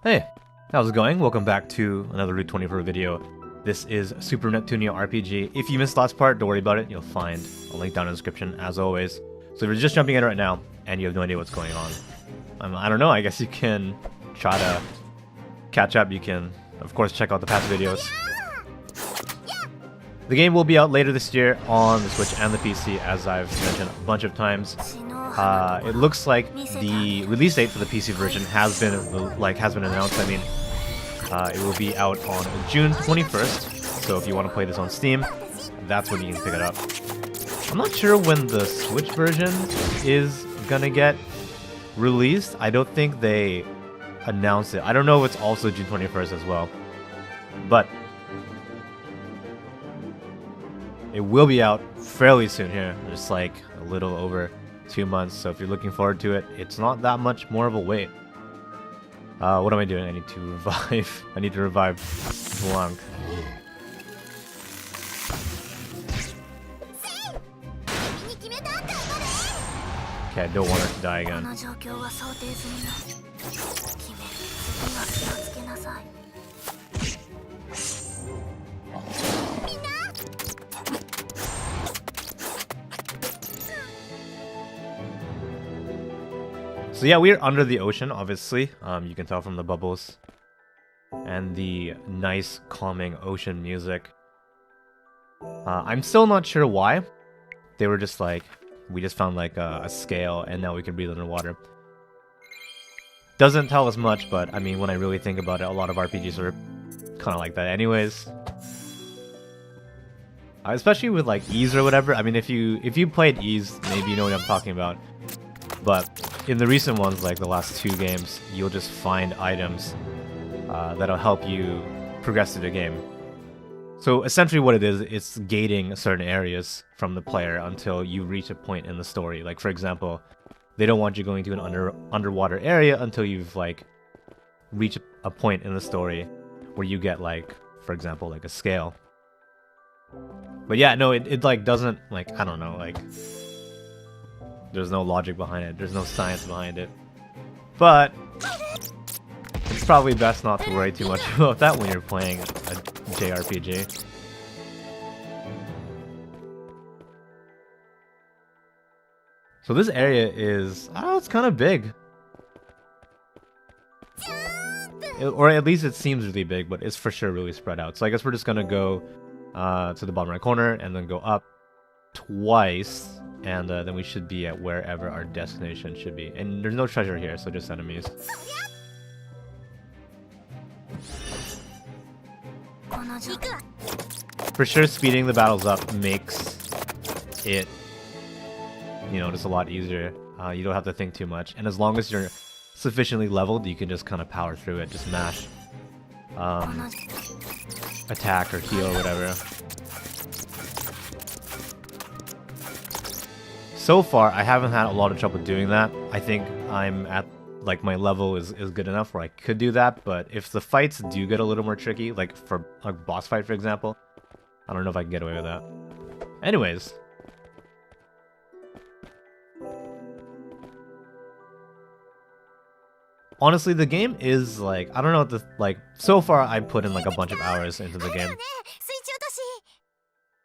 Hey, how's it going? Welcome back to another Route 24 video. This is Super Neptunia RPG. If you missed the last part, don't worry about it. You'll find a link down in the description, as always. So if you're just jumping in right now, and you have no idea what's going on, I don't know, I guess you can try to catch up. You can, of course, check out the past videos. The game will be out later this year on the Switch and the PC, as I've mentioned a bunch of times. It looks like the release date for the PC version has been announced. I mean, it will be out on June 21st. So if you want to play this on Steam, that's when you can pick it up. I'm not sure when the Switch version is gonna get released. I don't think they announced it. I don't know if it's also June 21st as well, but it will be out fairly soon here. Just like a little over 2 months, so if you're looking forward to it, it's not that much more of a wait. What am I doing? I need to revive. I need to revive Blanc. Okay, I don't want her to die again. So yeah, we're under the ocean, obviously. You can tell from the bubbles and the nice, calming ocean music. I'm still not sure why. They were just like, we just found like a scale and now we can breathe underwater. Doesn't tell us much, but I mean, when I really think about it, a lot of RPGs are kind of like that anyways. Especially with like Ys or whatever. I mean, if you played Ys, maybe you know what I'm talking about. But in the recent ones, like the last 2 games, you'll just find items that'll help you progress through the game. So essentially what it is, it's gating certain areas from the player until you reach a point in the story. Like for example, they don't want you going to an underwater area until you've like reached a point in the story where you get like, for example, like a scale. But yeah, no, it like doesn't, like, I don't know, like, there's no logic behind it. There's no science behind it. But it's probably best not to worry too much about that when you're playing a JRPG. So this area is, I don't know, it's kind of big. Or at least it seems really big, but it's for sure really spread out. So I guess we're just gonna go to the bottom right corner and then go up twice. And then we should be at wherever our destination should be. And there's no treasure here, so just enemies. For sure, speeding the battles up makes it, you know, just a lot easier. You don't have to think too much. And as long as you're sufficiently leveled, you can just kind of power through it. Just mash attack or heal or whatever. So far, I haven't had a lot of trouble doing that. I think I'm at, like, my level is good enough where I could do that, but if the fights do get a little more tricky, like for a boss fight, for example, I don't know if I can get away with that. Anyways. Honestly, the game is, like, I don't know what the, like, so far I put in, like, a bunch of hours into the game.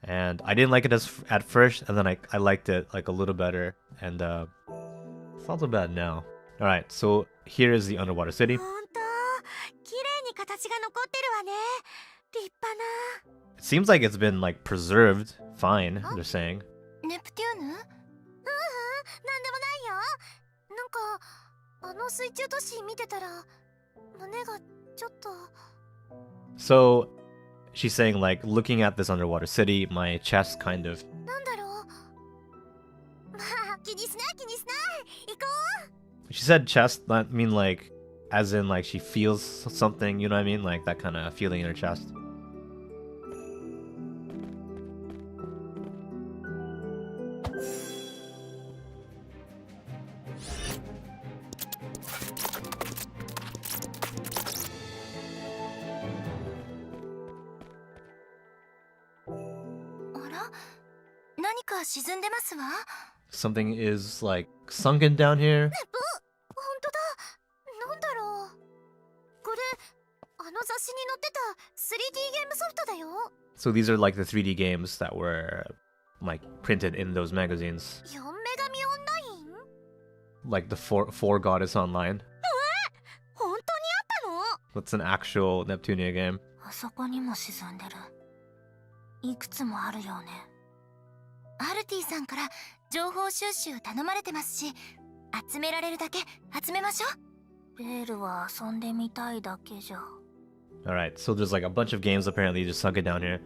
And I didn't like it at first, and then I liked it like a little better, and it's not so bad now. Alright, so here is the underwater city. It seems like it's been like preserved fine, they're saying. So she's saying, like, looking at this underwater city, my chest kind of... She said chest, I mean, like, as in, like, she feels something, you know what I mean? Like, that kind of feeling in her chest. Something is, like, sunken down here. これあの雑誌に載ってた 3D ゲームソフトだよ。 So these are like the 3D games that were like printed in those magazines. 4女神オンライン Like the four Goddess Online. 本当にあったの？ That's an actual Neptunia game. あそこにも沈んでる。いくつもあるよね。アルティさんから情報収集頼まれてますし、集められるだけ集めましょう。ベールは遊んでみたいだけじゃ。Alright, so there's like a bunch of games apparently just sunk it down here.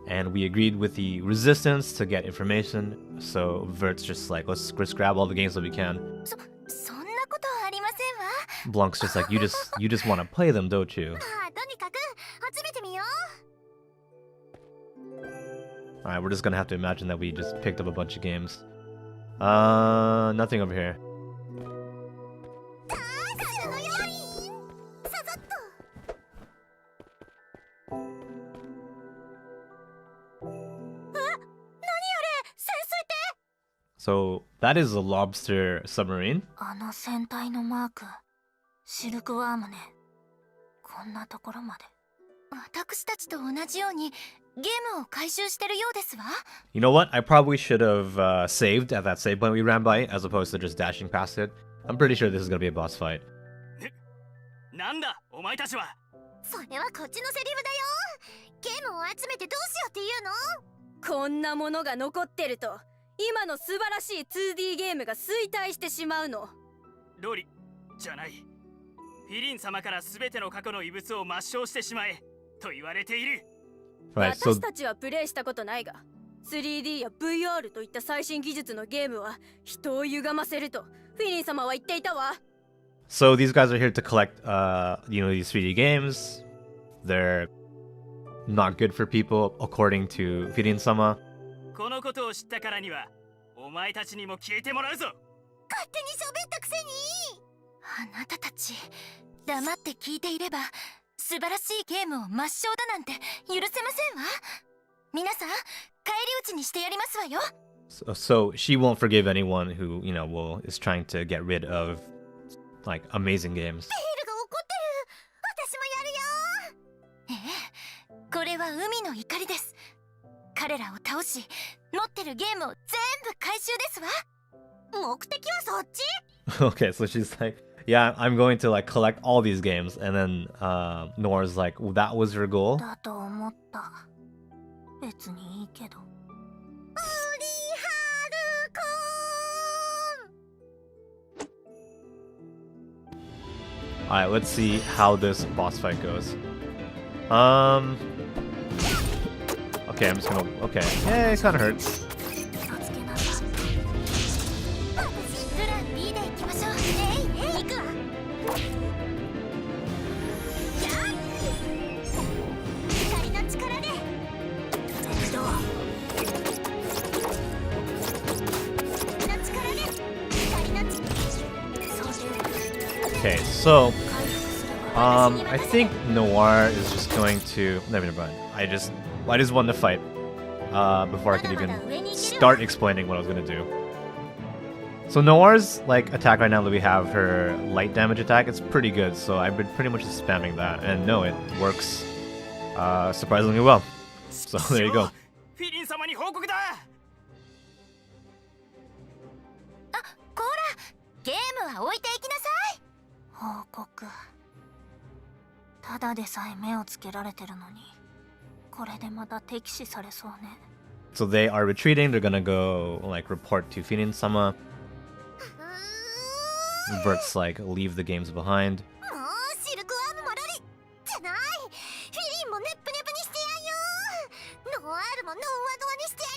And we agreed with the resistance to get information. So Vert's just like, let's grab all the games that we can. そんなことありませんわ。 Blank's just like, you just want to play them, don't you? まあとにかく集めてみよう。 Alright, we're just gonna have to imagine that we just picked up a bunch of games. Nothing over here. そのようにささっと。あ、何あれ？潜水艇？ So that is a lobster submarine. あの船体のマーク、シルクワームね。こんなところまで。私たちと同じようにゲームを回収してるようですわ。 You know what? I probably should have saved at that save point we ran by as opposed to just dashing past it. I'm pretty sure this is gonna be a boss fight. なんだお前たちは。それはこっちのセリフだよ。ゲームを集めてどうしようっていうの？こんなものが残ってると今の素晴らしい 2D ゲームが衰退してしまうの。ロリじゃない。フィリン様から全ての過去の遺物を抹消してしまえと言われている。Right, so 私たちはプレイしたことないが 3D や VR といった最新技術のゲームは人を歪ませるとフィリン様は言っていたわ。So these guys are here to collect, these 3D games. They're not good for people, according to Firin-sama. このことを知ったからにはお前たちにも消えてもらうぞ。勝手に喋ったくせに。あなたたち黙って聞いていれば素晴らしいゲームを抹消だなんて許せませんわ。皆さん返り討ちにしてやりますわよ。 So she won't forgive anyone who, is trying to get rid of, like, amazing games. ベールが怒ってる。私もやるよ。ええ、これは海の怒りです。彼らを倒し持ってるゲームを全部回収ですわ。目的はそっち？ Okay, so she's like, yeah, I'm going to, like, collect all these games. And then Nora's like, well, that was your goal? だと思った。別にいいけど。Alright, let's see how this boss fight goes. Okay, I'm just gonna... Okay. Yeah, it kinda hurts. プラン B で行きましょう。行くわ。光の力で。Okay, so... I think Noir is just going to... Never mind. I just won the fight. Before I could even start explaining what I was gonna do. So Noir's like attack right now that we have, her light damage attack, it's pretty good, so I've been pretty much just spamming that, and no, it works surprisingly well. So there you go. フィリン様に報告だ。あ、こら、ゲームは置いていきなさい。報告。ただでさえ目をつけられてるのに、これでまた敵視されそうね。So they are retreating, they're gonna go, like, report to Finin-sama. Bert's like, leave the games behind. もうシルクワームもロリじゃない。フィリンもネップネプにしてやんよ。ノワールもノワノワにしてや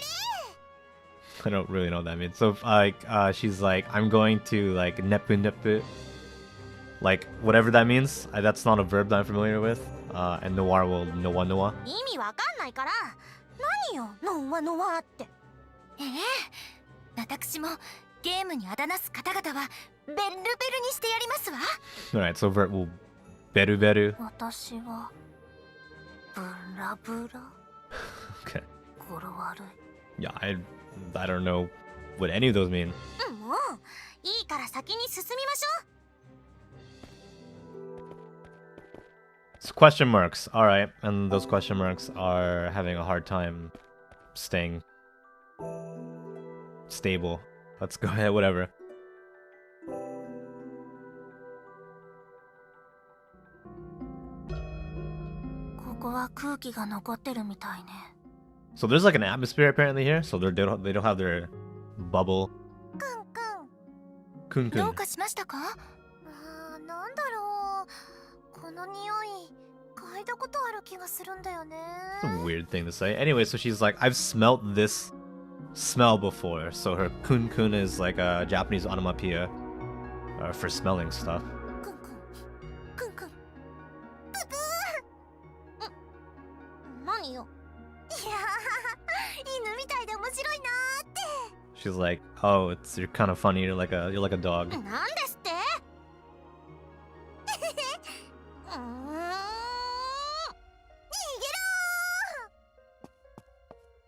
れ。 I don't really know what that means. So, she's like, I'm going to, like, nepu. Like, whatever that means. That's not a verb that I'm familiar with. And Noir will noa. 意味わかんないから。何よ、ノワノワって。ええ、私もゲームにあだなす方々はベルベルにしてやりますわ。 Alright, so Vert will beru. 私はブラブラ。 Okay. 語呂悪い。 Yeah, I don't know what any of those mean. もういいから先に進みましょう。It's question marks. Alright, and those question marks are having a hard time staying stable. Let's go ahead, whatever. So there's like an atmosphere apparently here, so they don't have their bubble. Kun kun. どうかしましたか？なんだろう。この匂い、嗅いだことある気がするんだよね。 It's a weird thing to say. Anyway, so she's like, I've smelt this smell before. So her kun kun is like a Japanese onomatopoeia for smelling stuff. くんくん、くんくん。ブブー。何よ。いやー、犬みたいで面白いなーって。 She's like, oh, you're kind of funny. You're like a dog. なんですって？逃げろー！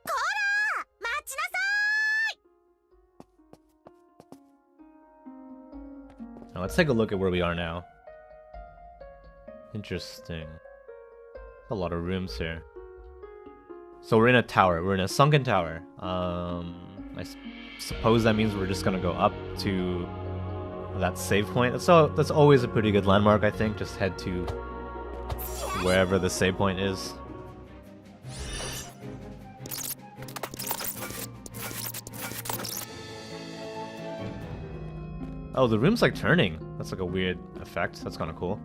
こら！待ちなさーい！ Now let's take a look at where we are now. Interesting. A lot of rooms here. So we're in a tower. We're in a sunken tower. I suppose that means we're just gonna go up to that save point. That's always a pretty good landmark, I think. Just head to wherever the save point is. Oh, the room's like turning. That's like a weird effect. That's kind of cool.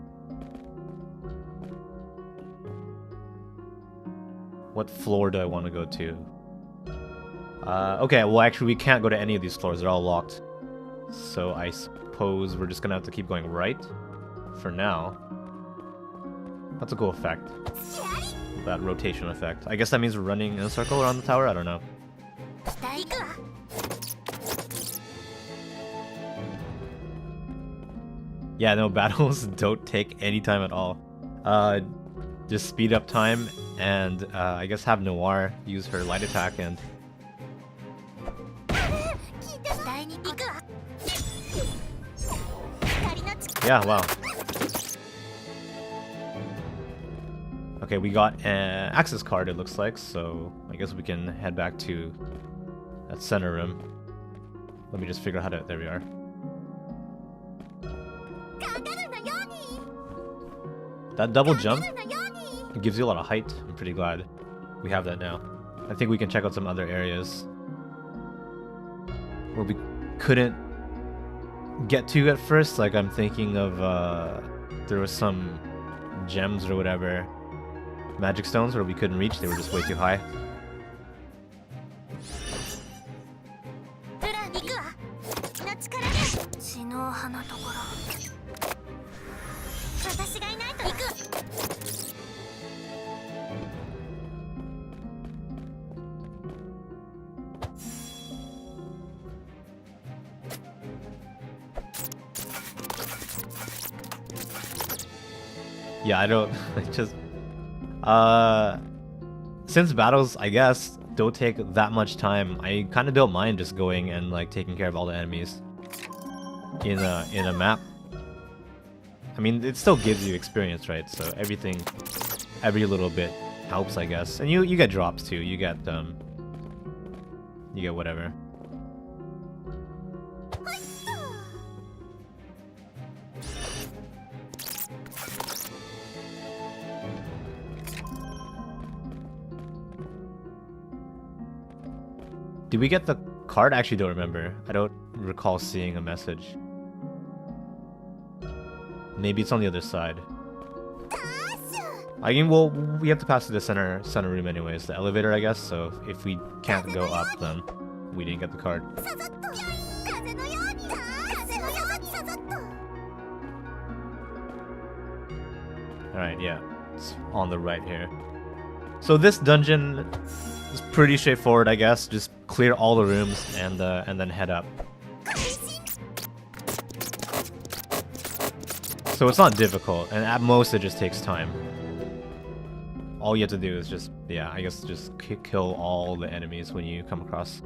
What floor do I want to go to? Okay, well actually we can't go to any of these floors. They're all locked. So I suppose we're just gonna have to keep going right for now. That's a cool effect. That rotation effect. I guess that means we're running in a circle around the tower? I don't know. Yeah, no, battles don't take any time at all. Just speed up time and I guess have Noir use her light attack and... Yeah, wow. Okay, we got an access card, it looks like, so I guess we can head back to that center room. Let me just figure out how to... There we are. That double jump, it gives you a lot of height. I'm pretty glad we have that now. I think we can check out some other areas where we couldn't get to at first. Like I'm thinking of there was some gems or whatever, magic stones where we couldn't reach. They were just way too high. Yeah, I don't... just... since battles, I guess, don't take that much time, I kind of don't mind just going and, like, taking care of all the enemies in a map. I mean, it still gives you experience, right? So everything, every little bit helps, I guess. And you get drops, too. You get whatever. Did we get the card? I actually don't remember. I don't recall seeing a message. Maybe it's on the other side. I mean, well, we have to pass to the center room anyways, the elevator, I guess. So if we can't go up, then we didn't get the card. All right, yeah, it's on the right here. So this dungeon is pretty straightforward, I guess. Just clear all the rooms and then head up. So it's not difficult, and at most it just takes time. All you have to do is just, yeah, I guess just kill all the enemies when you come across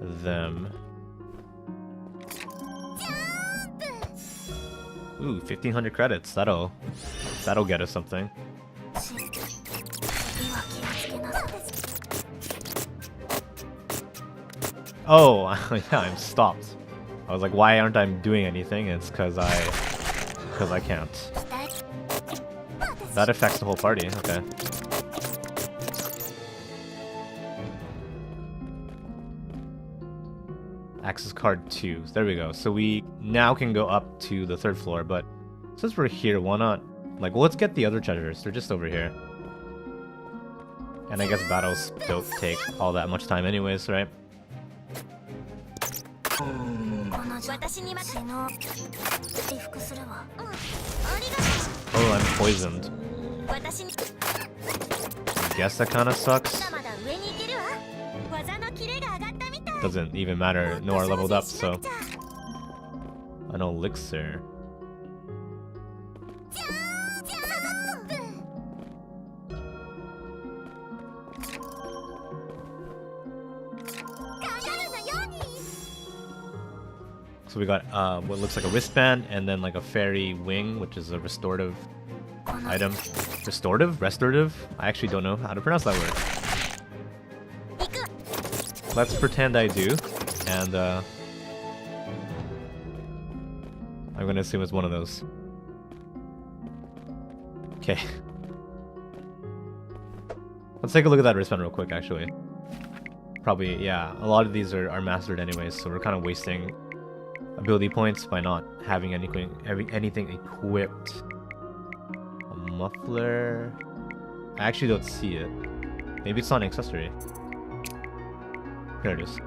them. Ooh, 1500 credits. That'll get us something. Oh, yeah, I'm stopped. I was like, why aren't I doing anything? It's because I can't. That affects the whole party. Okay. Access card 2. There we go. So we now can go up to the 3rd floor, but since we're here, why not? Like, well, let's get the other treasures. They're just over here. And I guess battles don't take all that much time anyways, right? Oh, I'm poisoned. I guess that kind of sucks. Doesn't even matter. Noah leveled up, so an elixir. So we got what looks like a wristband and then like a fairy wing, which is a restorative item. Restorative? I actually don't know how to pronounce that word. Let's pretend I do, and I'm gonna assume it's one of those. Okay. Let's take a look at that wristband real quick, actually. Probably, yeah, a lot of these are mastered anyways, so we're kind of wasting ability points by not having anything equipped. A muffler. I actually don't see it. Maybe it's not an accessory. Here it is.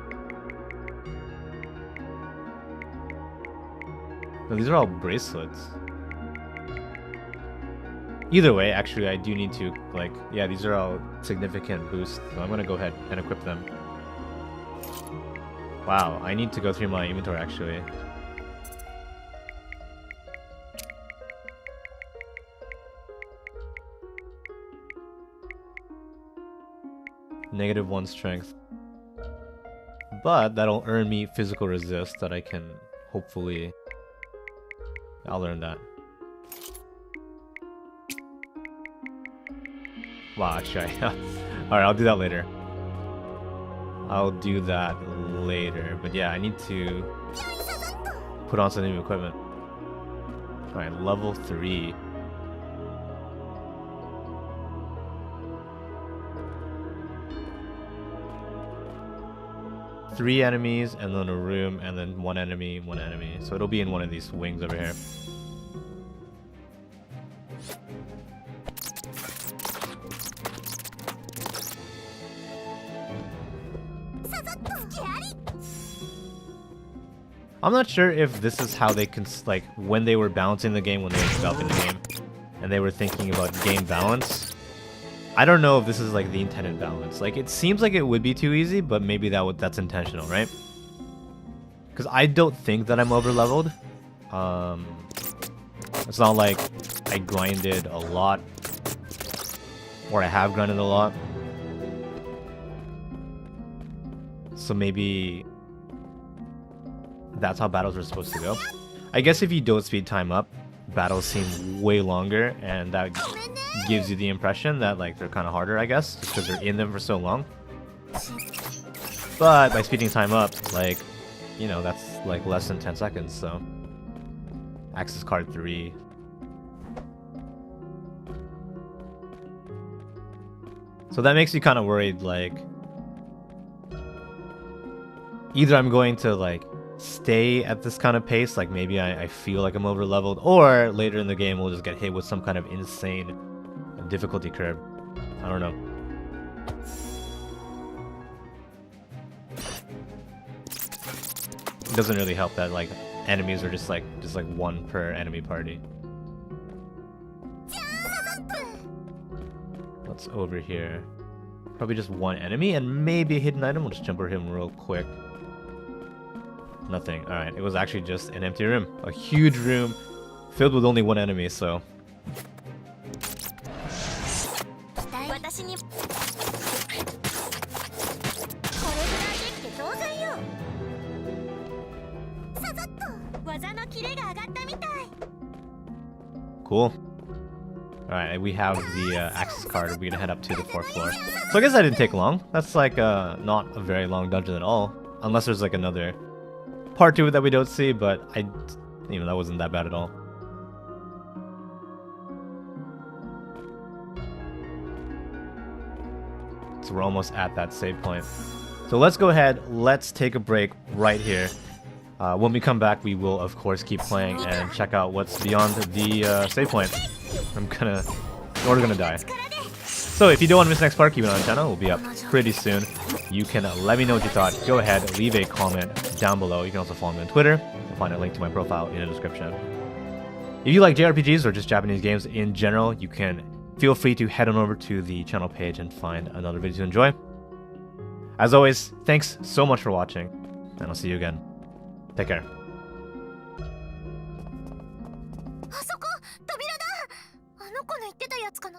No, these are all bracelets. Either way, actually, I do need to, like, yeah, these are all significant boosts, so I'm gonna go ahead and equip them. Wow, I need to go through my inventory, actually. -1 strength. But that'll earn me physical resist that I can hopefully... I'll learn that. Wow, actually, alright, I'll do that later. But yeah, I need to put on some new equipment. Alright, level 3. Three enemies, and then a room, and then one enemy. So it'll be in one of these wings over here. I'm not sure if this is how they can, like, when they were balancing the game, when they were developing the game, and they were thinking about game balance. I don't know if this is like the intended balance. Like, it seems like it would be too easy, but maybe that's intentional, right? Because I don't think that I'm over leveled. It's not like I grinded a lot, or I have grinded a lot. So maybe that's how battles are supposed to go. I guess if you don't speed time up, battles seem way longer, and that gives you the impression that, like, they're kind of harder, I guess, just because they're in them for so long. But by speeding time up, like, you know, that's like less than 10 seconds, so... Access card 3. So that makes me kind of worried, like... Either I'm going to, like, stay at this kind of pace, like maybe I feel like I'm over leveled, or later in the game we'll just get hit with some kind of insane difficulty curve. I don't know. It doesn't really help that, like, enemies are just like one per enemy party. What's over here? Probably just one enemy and maybe a hidden item. We'll just jump over him real quick. Nothing. Alright, it was actually just an empty room. A huge room filled with only one enemy, so... Cool. Alright, we have the access card. We're gonna head up to the 4th floor. So I guess that didn't take long. That's like not a very long dungeon at all. Unless there's like another part to it that we don't see, but that wasn't that bad at all. So we're almost at that save point. So let's go ahead, let's take a break right here. When we come back, we will of course keep playing and check out what's beyond the save point. We're gonna die. So if you don't want to miss the next part, keep it on the channel. We'll be up pretty soon. You can let me know what you thought. Go ahead, leave a comment down below. You can also follow me on Twitter. You'll find a link to my profile in the description. If you like JRPGs or just Japanese games in general, you can feel free to head on over to the channel page and find another video to enjoy. As always, thanks so much for watching, and I'll see you again. Take care. あそこ扉だ。あの子の言ってたやつかな。